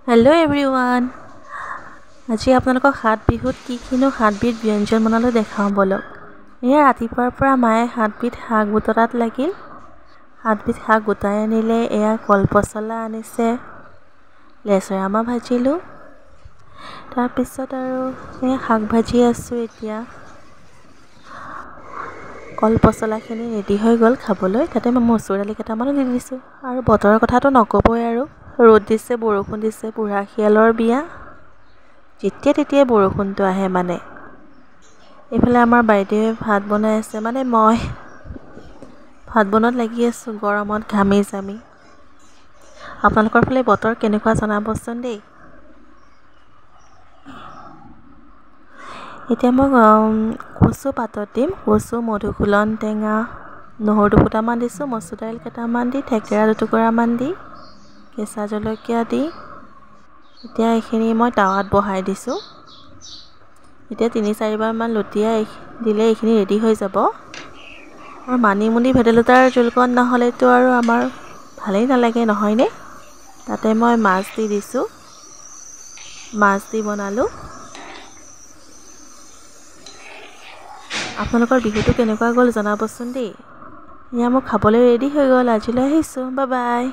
Hello' everyone. আজি আপোনালোকক সাত বিহুত কিনো সাতবিধ ব্যঞ্জন বনালৈ দেখাওঁ বলক। এয়া ৰাতিপুৱাৰ পৰা মায়ে সাতবিধ শাক বুটলাত লাগিল। সাতবিধ শাক গোটাই আনিলে। এয়া কলপচলা আনিছে, লেচেৰা মাহ ভাজিলোঁ। তাৰপিছত আৰু এয়া শাক ভাজি আছোঁ। এতিয়া কলপচলাখিনি ৰেডি হৈ গ'ল খাবলৈ। তাতে মই মচুৰ দালি কেইটামানো দি দিছোঁ। আৰু বতৰৰ কথাটো নক'বই আৰু, ৰ'দ দিছে, বৰষুণ দিছে, বুঢ়া শিয়ালৰ বিয়া। যেতিয়া তেতিয়াই বৰষুণটো আহে মানে। এইফালে আমাৰ বাইদেৱে ভাত বনাই আছে, মানে মই ভাত বনোৱাত লাগি আছোঁ গৰমত ঘামি জামি। আপোনালোকৰ ফালে বতৰ কেনেকুৱা জনাবচোন দেই। এতিয়া মই কচু পাতত দিম। কচু, মধুসোলন টেঙা, নহৰু দুফুটামান দিছোঁ, মচুৰ দাইল কেইটামান দি, থেকেৰা দুটুকুৰামান দি, কেঁচা জলকীয়া দি এতিয়া এইখিনি মই টাৱাত বহাই দিছোঁ। এতিয়া ৩-৪বাৰমান লুটিয়াই দিলে এইখিনি ৰেডি হৈ যাব। আৰু মানিমুনি ভেদাইলতাৰ জোলকণ নহ'লেতো আৰু আমাৰ ভালেই নালাগে, নহয়নে? তাতে মই মাছ দি দিছোঁ, মাছ দি বনালোঁ। আপোনালোকৰ বিহুটো কেনেকুৱা গ'ল জনাবচোন দেই। এয়া মোৰ খাবলৈ ৰেডি হৈ গ'ল। আজিলৈ আহিছোঁ, বাই বাই।